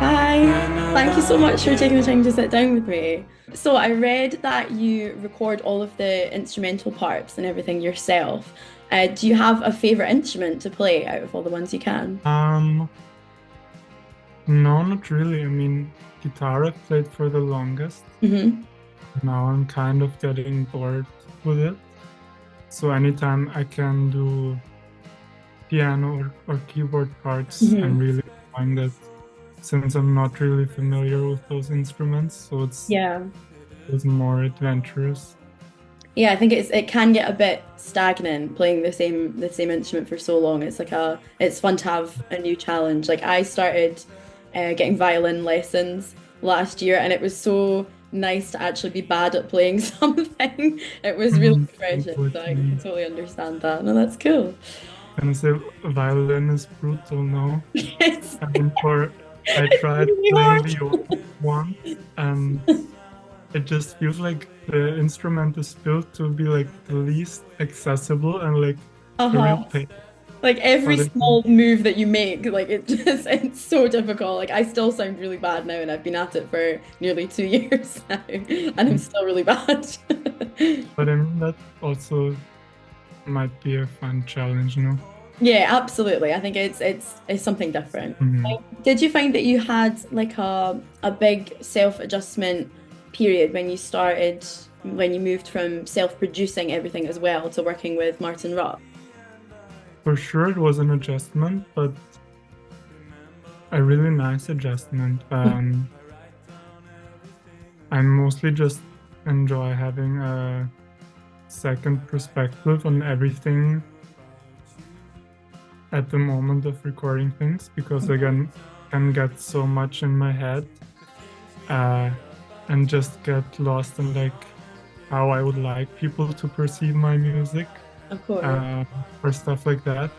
Hi, thank you so much for taking the time to sit down with me. So, I read that you record all of the instrumental parts and everything yourself. Do you have a favorite instrument to play out of all the ones you can? Um, no, not really. I mean, guitar I've played for the longest. Hmm. Now I'm kind of getting bored with it. So anytime I can do piano or keyboard parts, I'm Hmm. really enjoying that since I'm not really familiar with those instruments, so Yeah. it's more adventurous. Yeah, I think it can get a bit stagnant playing the same instrument for so long. It's fun to have a new challenge. Like I started getting violin lessons last year, and it was so nice to actually be bad at playing something. It was really Mhm. I know refreshing, what so you I can mean. totally understand that. No, that's cool. Can I say violin is brutal? No. It's I mean, I tried really playing hard. the old once, and it just feels like the instrument is built to be like the least accessible and like a Uh-huh. real pain. Like every But I think small move that you make, like it's so difficult. Like I still sound really bad now, and I've been at it for nearly 2 years now, and I'm still really bad. but I mean that also might be a fun challenge, no? Yeah, absolutely. I think it's something different. Mhm. Did you find that you had like a big self-adjustment period when you moved from self-producing everything as well to working with Martin Rock? For sure it was an adjustment, but a really nice adjustment. I mostly just enjoy having a second perspective on everything at the moment of recording things because again can get so much in my head uh, and just get lost in like how I would like people to perceive my music Of course. uh, or stuff like that.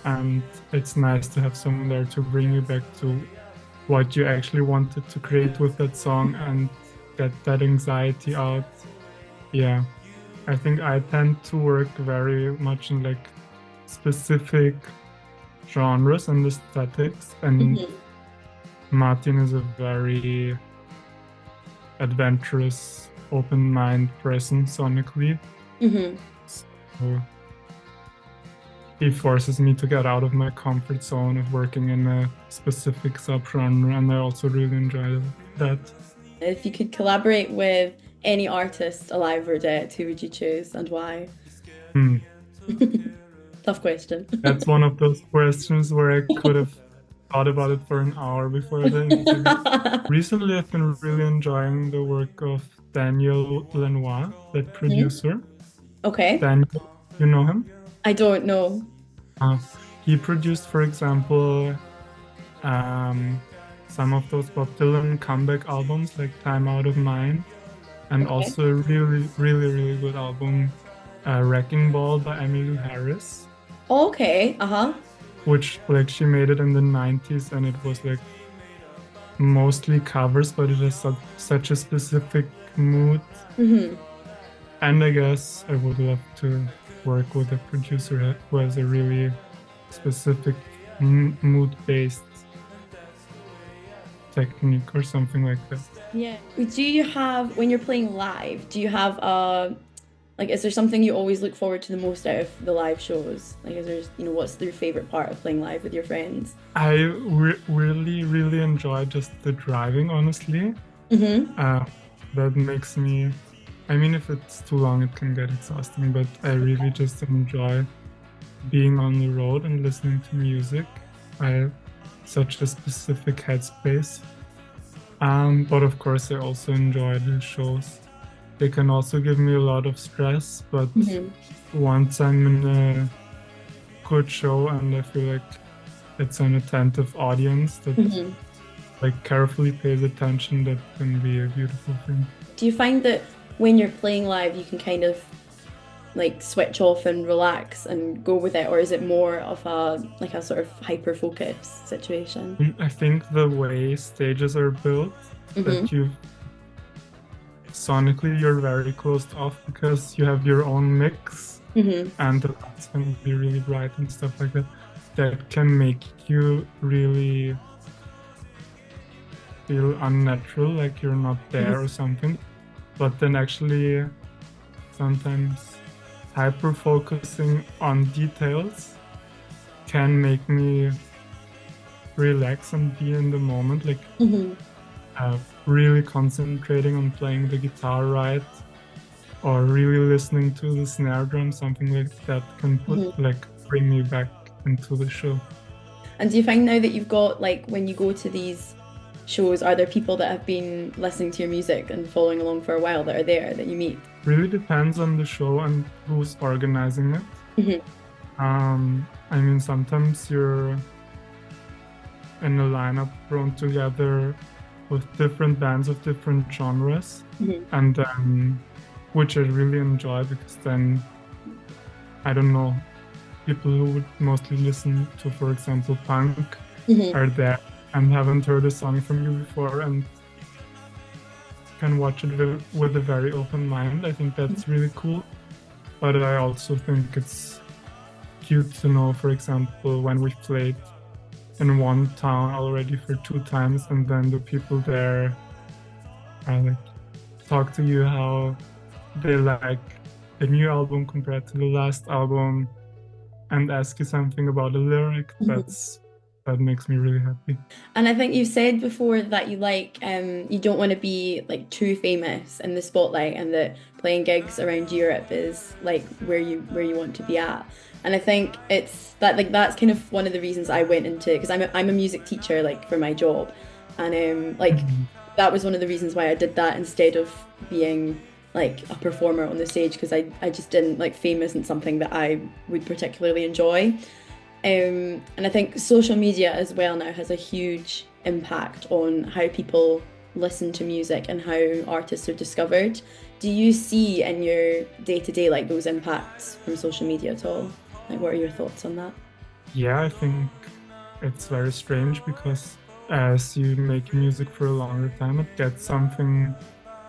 And it's nice to have someone there to bring you back to what you actually wanted to create with that song and get that anxiety out. Yeah, I think I tend to work very much in like specific genres and aesthetics, and Mhm. Martin is a very adventurous, open mind person sonically. Hmm. So he forces me to get out of my comfort zone of working in a specific subgenre, and I also really enjoy that. If you could collaborate with any artist alive or dead, who would you choose and why? Hmm. Tough question. That's one of those questions where I could have thought about it for an hour before the interview. Recently, I've been really enjoying the work of Daniel Lenoir, that Mhm. producer. Okay. Daniel, you know him? I don't know. Uh, he produced, for example, um, some of those Bob Dylan comeback albums like Time Out of Mind, and Okay. also a really, really, really good album, Wrecking Ball by Emmylou Harris, Okay. Uh-huh. which like she made it in the 90s and it was like mostly covers, but it has such a specific mood. Hmm. And I guess I would love to work with a producer who has a really specific mood-based technique or something like that. Yeah. Do you have, when you're playing live, do you have like, is there something you always look forward to the most out of the live shows? Like, is there, what's your favorite part of playing live with your friends? I really, really enjoy just the driving, honestly. Hmm. Uh, that makes me, I mean, if it's too long, it can get exhausting, but I really just enjoy being on the road and listening to music. I have such a specific headspace. But of course, I also enjoy the shows. They can also give me a lot of stress, but Hmm. once I'm in a good show and I feel like it's an attentive audience that Hmm. like carefully pays attention, that can be a beautiful thing. Do you find that when you're playing live, you can kind of like switch off and relax and go with it, or is it more of a sort of hyper focus situation? I think the way stages are built, Hmm. that you sonically you're very closed off because you have your own mix Hmm. and the lights can be really bright and stuff like that. that can make you really feel unnatural, like you're not Mhm. there or something. But then actually sometimes hyper focusing on details can make me relax and be in the moment, like Mhm. really concentrating on playing the guitar right, or really listening to the snare drum, something like that can put Mhm. like bring me back into the show. And do you find now that you've got like when you go to these shows, are there people that have been listening to your music and following along for a while that are there that you meet? Really depends on the show and who's organizing it. Mhm. I mean, sometimes you're in a lineup thrown together with different bands of different genres, Mhm. and which I really enjoy because then I don't know, people who would mostly listen to, for example, punk Mhm. are there and haven't heard a song from you before and can watch it with a very open mind. I think that's really cool. But I also think it's cute to know, for example, when we've played in one town already for 2 times, and then the people there are like talk to you how they like the new album compared to the last album and ask you something about a lyric. Mhm. That makes me really happy. And I think you said before that you like you don't want to be like too famous in the spotlight and that playing gigs around Europe is like where you want to be at. And I think it's that like that's kind of one of the reasons I went into because I'm a music teacher like for my job. And like Mhm. that was one of the reasons why I did that instead of being like a performer on the stage because I just didn't like fame isn't something that I would particularly enjoy. And I think social media as well now has a huge impact on how people listen to music and how artists are discovered. Do you see in your day to day like those impacts from social media at all? Like, what are your thoughts on that? Yeah, I think it's very strange because as you make music for a longer time, it gets something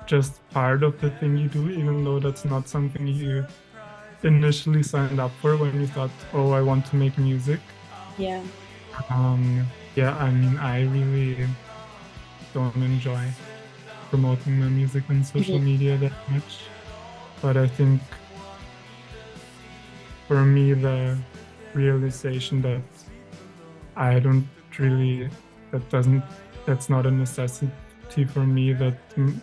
just part of the thing you do, even though that's not something you initially signed up for when you thought, oh, I want to make music. Yeah. Yeah, I mean, I really don't enjoy promoting my music on social Mhm. media that much. But I think for me, the realization that I don't really, that doesn't, that's not a necessity for me, that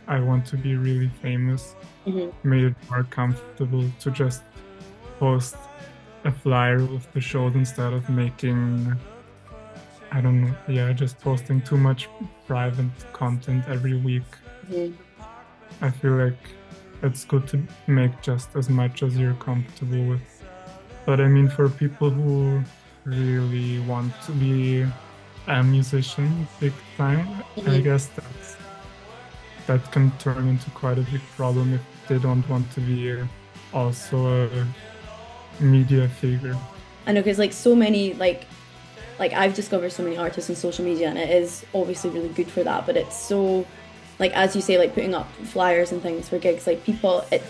I want to be really famous, Mhm. made it more comfortable to just post a flyer with the shows instead of making, I don't know, yeah, just posting too much private content every week. Mhm. I feel like it's good to make just as much as you're comfortable with. But I mean, for people who really want to be a musician big time, I Mhm. guess that can turn into quite a big problem if they don't want to be also a media figure. I know because like so many like I've discovered so many artists on social media and it is obviously really good for that, but it's so like as you say, like putting up flyers and things for gigs, like people it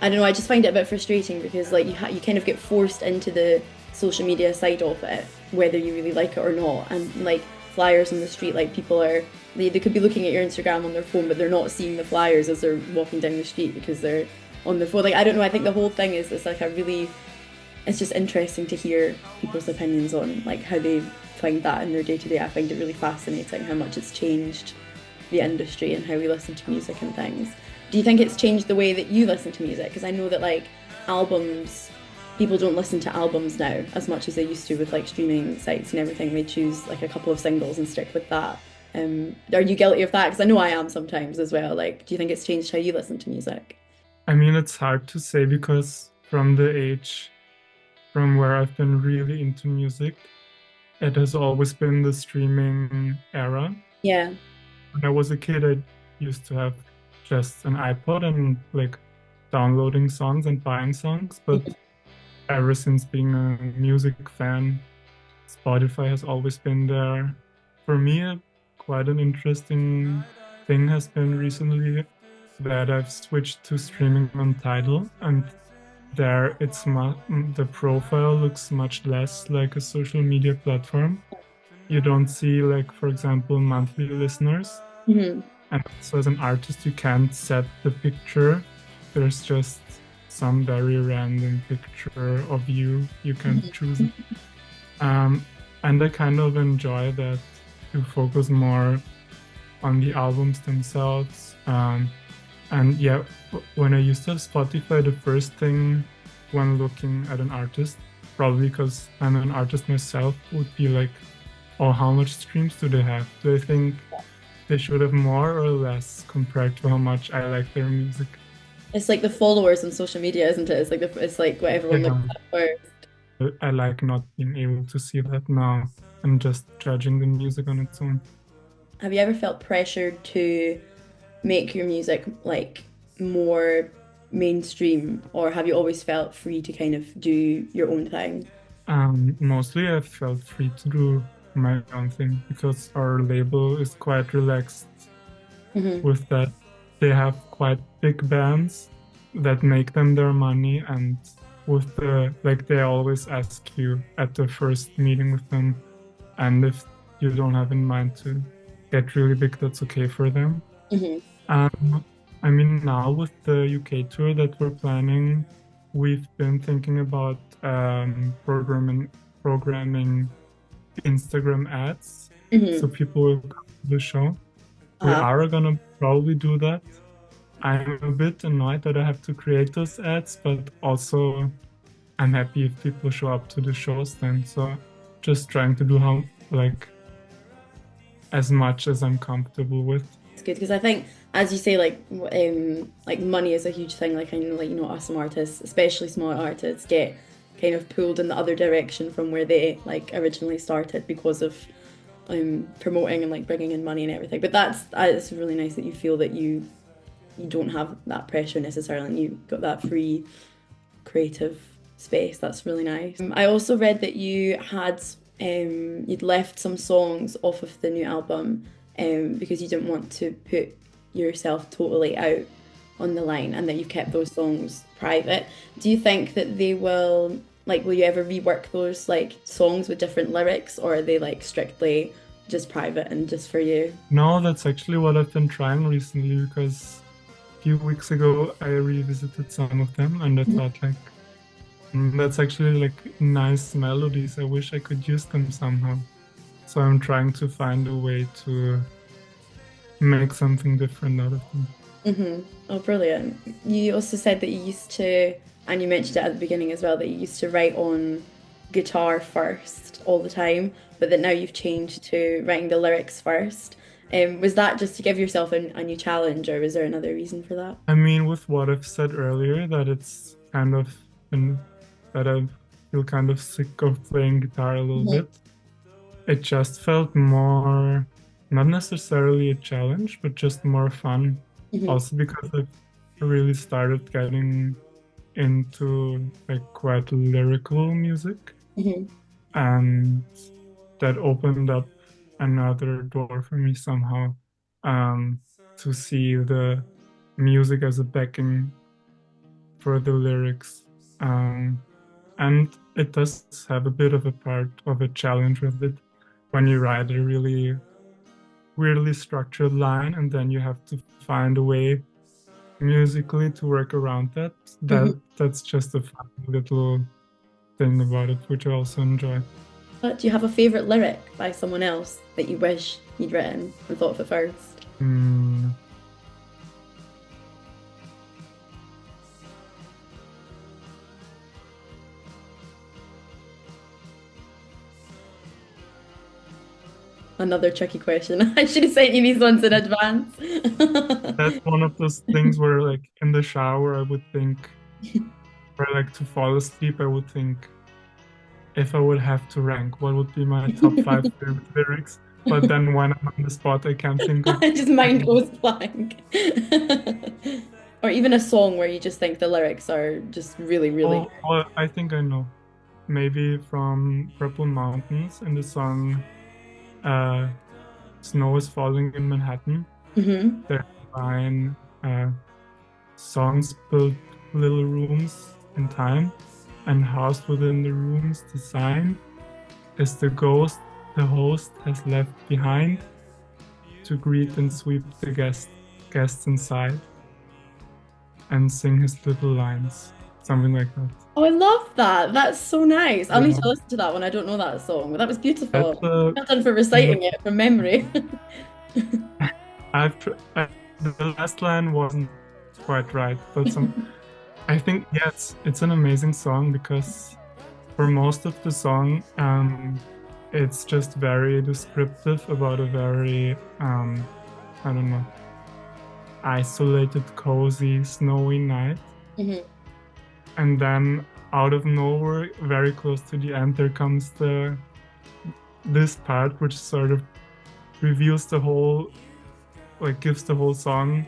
I don't know, I just find it a bit frustrating because like you kind of get forced into the social media side of it, whether you really like it or not. And like flyers on the street, like people are they could be looking at your Instagram on their phone, but they're not seeing the flyers as they're walking down the street because they're on their phone. Like I don't know, I think the whole thing is it's like a really it's just interesting to hear people's opinions on like how they find that in their day to day. I find it really fascinating how much it's changed the industry and how we listen to music and things. Do you think it's changed the way that you listen to music? Because I know that like albums, people don't listen to albums now as much as they used to with like streaming sites and everything. They choose like a couple of singles and stick with that. Are you guilty of that? Because I know I am sometimes as well. Like, do you think it's changed how you listen to music? I mean, it's hard to say because from the age from where I've been really into music, it has always been the streaming era. Yeah. When I was a kid, I used to have just an iPod and like downloading songs and buying songs. But ever since being a music fan, Spotify has always been there. For me, quite an interesting thing has been recently that I've switched to streaming on Tidal. And there the profile looks much less like a social media platform. You don't see, like, for example, monthly listeners. Hmm. And so as an artist, you can't set the picture. There's just some very random picture of you. You can choose it. Um, and I kind of enjoy that you focus more on the albums themselves. And yeah, when I used to have Spotify, the first thing when looking at an artist, probably because I'm an artist myself, would be like, oh, how much streams do they have? Do I think they should have more or less compared to how much I like their music? It's like the followers on social media, isn't it? It's like what everyone looks Yeah, at first. I like not being able to see that now and just judging the music on its own. Have you ever felt pressured to make your music like more mainstream, or have you always felt free to kind of do your own thing? Mostly I felt free to do my own thing because our label is quite relaxed Hmm. with that. They have quite big bands that make them their money, and with the like, they always ask you at the first meeting with them, and if you don't have in mind to get really big, that's okay for them. Hmm. Um, I mean, now with the UK tour that we're planning, we've been thinking about programming Instagram ads so Hmm. people will come to the show. We Uh, are gonna probably do that. I'm a bit annoyed that I have to create those ads, but also I'm happy if people show up to the shows then. So just trying to do how like as much as I'm comfortable with. it's good because I think, as you say, like money is a huge thing. Like I know, like us some artists, especially small artists, get kind of pulled in the other direction from where they like originally started because of promoting and like bringing in money and everything. But that's it's really nice that you feel that you don't have that pressure necessarily, and you got that free creative space. That's really nice. I also read that you'd left some songs off of the new album because you didn't want to put yourself totally out on the line, and that you've kept those songs private. Do you think that will you ever rework those like songs with different lyrics, or are they like strictly just private and just for you? No, that's actually what I've been trying recently because a few weeks ago I revisited some of them and I thought like, that's actually like nice melodies. I wish I could use them somehow. So I'm trying to find a way to make something different out of them. Hmm. Oh, brilliant. You also said that you used to, and you mentioned it at the beginning as well, that you used to write on guitar first all the time, but that now you've changed to writing the lyrics first. Was that just to give yourself a new challenge, or was there another reason for that? I mean, with what I've said earlier, that it's kind of been that I feel kind of sick of playing guitar a little Mhm. bit. It just felt more, not necessarily a challenge, but just more fun. Hmm. Also because I've really started getting into like quite lyrical music, Hmm. and that opened up another door for me somehow, to see the music as a backing for the lyrics. And it does have a bit of a part of a challenge with it when you write a really weirdly structured line and then you have to find a way musically to work around that. Hmm. That's just a fun little thing about it, which I also enjoy. But do you have a favorite lyric by someone else that you wish you'd written and thought of it first? Mm, Another tricky question. I should have sent you these ones in advance. that's one of those things where, like, in the shower, I would think, or like to fall asleep, I would think, if I would have to rank, what would be my top five favorite lyrics? But then when I'm on the spot, I can't think of Just mind any. goes blank. Or even a song where you just think the lyrics are just really, really Oh, I think I know. Maybe from Purple Mountains in the song uh, Snow is Falling in Manhattan. good. Hmm. There's a line, songs build little rooms in time, and housed within the room's design is the ghost the host has left behind to greet and sweep the guests inside and sing his little lines. Something like that. Oh, I love that. That's so nice. I'll need Yeah, to listen to that one. I don't know that song, but that was that's beautiful. Well done for not, reciting it from memory. the last line wasn't quite right, but I think yes, it's an amazing song because for most of the song, it's just very descriptive about a very I don't know, isolated, cozy, snowy night. Mhm. And then out of nowhere, very close to the end, there comes the this part which sort of reveals the whole, like gives the whole song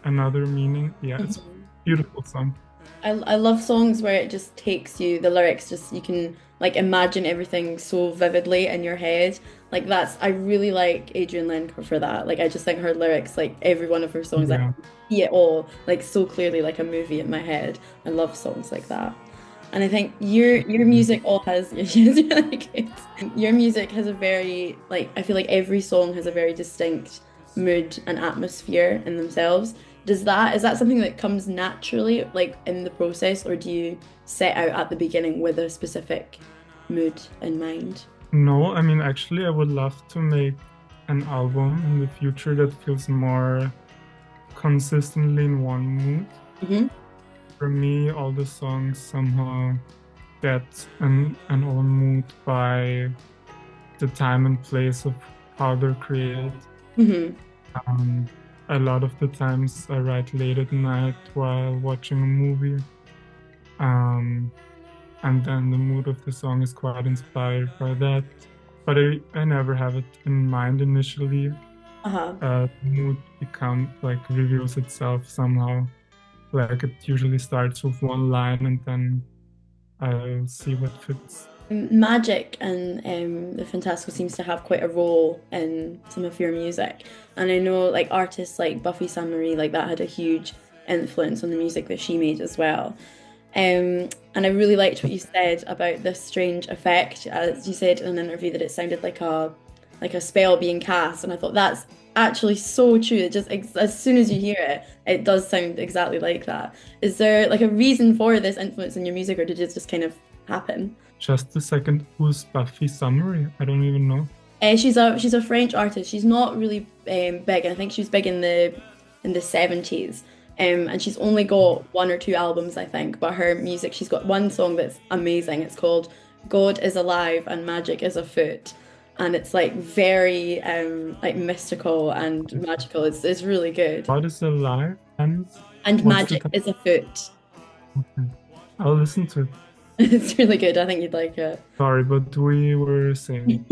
another meaning. Yeah, it's a Mhm. beautiful song. I love songs where it just takes you, the lyrics just you can like imagine everything so vividly in your head. Like that's I really like Adrienne Lenker for that. Like I just think her lyrics, like every one of her songs, I Yeah. can see it all like so clearly like a movie in my head. I love songs like that. And I think your music all has it's really good. Your music has a very like I feel like every song has a very distinct mood and atmosphere in themselves. Is that something that comes naturally, like in the process, or do you set out at the beginning with a specific mood in mind? No, I mean, actually, I would love to make an album in the future that feels more consistently in one mood. Hmm. For me, all the songs somehow get an own mood by the time and place of how they're created. Hmm. Um, a lot of the times I write late at night while watching a movie. Um, and then the mood of the song is quite inspired by that. But I never have it in mind initially. Uh-huh. The mood become like reveals itself somehow. Like it usually starts with one line and then I'll see what fits. Magic and the Fantastical seems to have quite a role in some of your music. And I know like artists like Buffy Sainte-Marie, like that had a huge influence on the music that she made as well. And I really liked what you said about this strange effect, as you said in an interview that it sounded like a spell being cast, and I thought that's actually so true. It just as soon as you hear it, it does sound exactly like that. Is there like a reason for this influence in your music, or did it just kind of happen? Just a second, who's Buffy Summary? I don't even know. She's a French artist. She's not really big. I think she was big in the 70s. And she's only got one or two albums, I think. But her music, she's got one song that's amazing. It's called "God is Alive and Magic is Afoot," and it's like very like mystical and magical. It's really good. God is alive and And what's the magic title? is afoot. Okay. I'll listen to it. It's really good. I think you'd like it. Sorry, but we were saying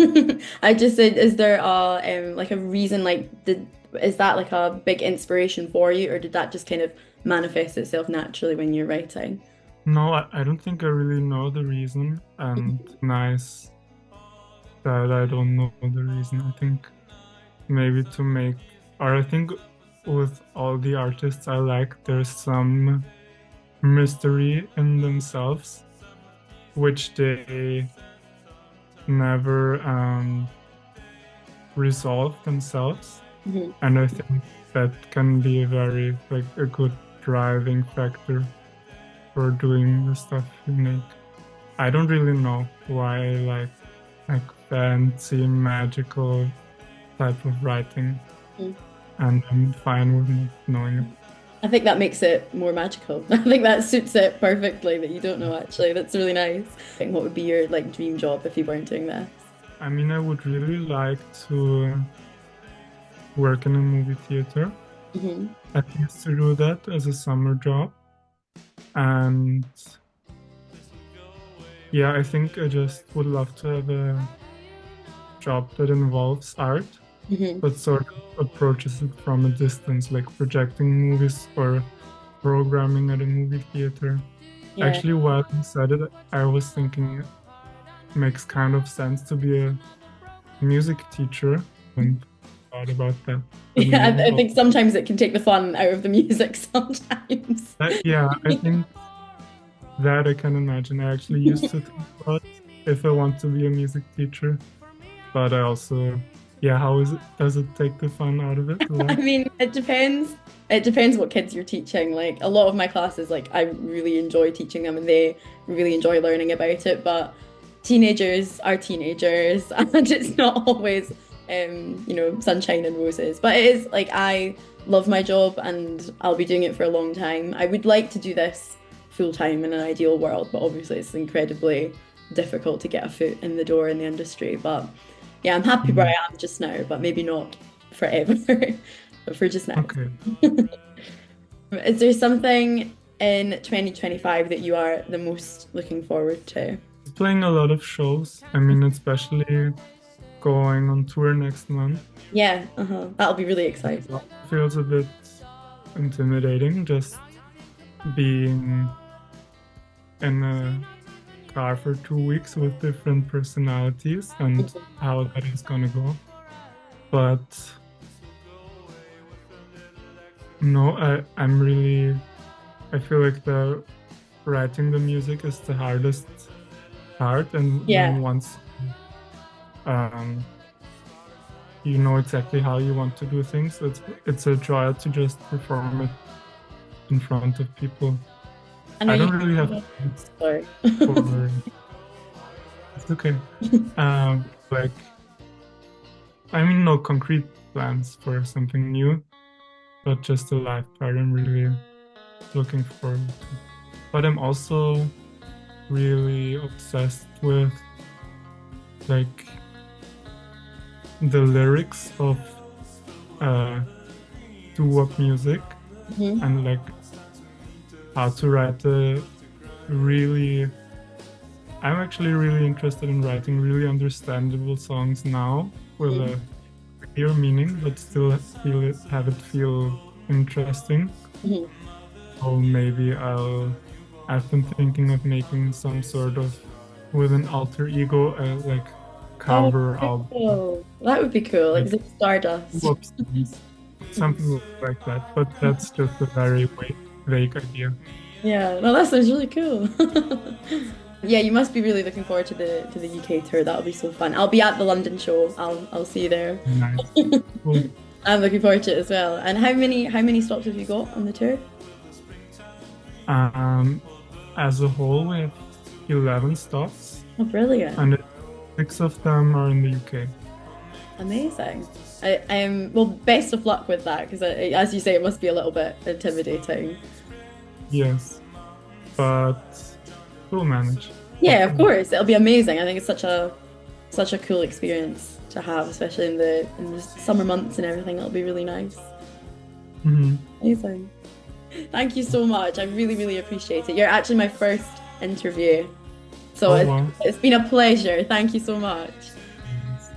I just said, is there a like a reason like did is that like a big inspiration for you, or did that just kind of manifest itself naturally when you're writing? no, I don't think I really know the reason, and nice that I don't know the reason. I think maybe to make, or I think with all the artists I like, there's some mystery in themselves, which they never resolve themselves. Mhm. And I think that can be a very, like, a good driving factor for doing the stuff you make. I don't really know why I like fancy, magical type of writing, Mhm. and I'm fine with not knowing it. I think that makes it more magical. I think that suits it perfectly that you don't know actually. That's really nice. I think what would be your like dream job if you weren't doing this? I mean, I would really like to work in a movie theater. Hmm. I used to do that as a summer job. And yeah, I think I just would love to have a job that involves art, Hmm. but sort of approaches it from a distance, like projecting movies or programming at a movie theater. Yeah. Actually, while you said it, I was thinking it makes kind of sense to be a music teacher and thought about that. But Yeah, maybe, I think sometimes it can take the fun out of the music sometimes. yeah, I think that I can imagine. I actually used to think about if I want to be a music teacher, but I also, yeah, how is it? Does it take the fun out of it? I mean, it depends. It depends what kids you're teaching. Like a lot of my classes, like I really enjoy teaching them and they really enjoy learning about it. But teenagers are teenagers and it's not always sunshine and roses. But it is like I love my job and I'll be doing it for a long time. I would like to do this full time in an ideal world, but obviously it's incredibly difficult to get a foot in the door in the industry. But yeah, I'm happy where I am just now, but maybe not forever, but for just now. Okay. Is there something in 2025 that you are the most looking forward to? Playing a lot of shows. I mean, especially going on tour next month. Yeah, that'll be really exciting. It feels a bit intimidating just being in a car for 2 weeks with different personalities and how that is gonna go. But no, I feel like the writing the music is the hardest part, and then once you know exactly how you want to do things, it's a joy to just perform it in front of people. I don't really have sorry. It's okay. Like, I mean, no concrete plans for something new, but just a live part I'm really looking forward to. But I'm also really obsessed with like the lyrics of doo-wop music and like how to write I'm actually really interested in writing really understandable songs now with a clear meaning, but still have it feel interesting. So maybe I've been thinking of making some sort of with an alter ego, like cover album. That would be cool, like the Stardust. Something like that, but that's just a very vague idea. Yeah, no, that sounds really cool. Yeah, you must be really looking forward to the UK tour. That'll be so fun. I'll be at the London show. I'll see you there. Nice. Cool. I'm looking forward to it as well. And how many stops have you got on the tour? As a whole, we have 11 stops. Oh, brilliant! And 6 of them are in the UK. Amazing. Well, best of luck with that because, as you say, it must be a little bit intimidating. Yes, but we'll manage. Yeah, of course, it'll be amazing. I think it's such a cool experience to have, especially in the summer months and everything. It'll be really nice. Amazing. Thank you so much. I really, really appreciate it. You're actually my first interview, so it's been a pleasure. Thank you so much.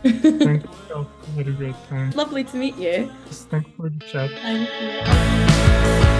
Thank you. I had a great time. Lovely to meet you. Thanks for the chat. Thank you.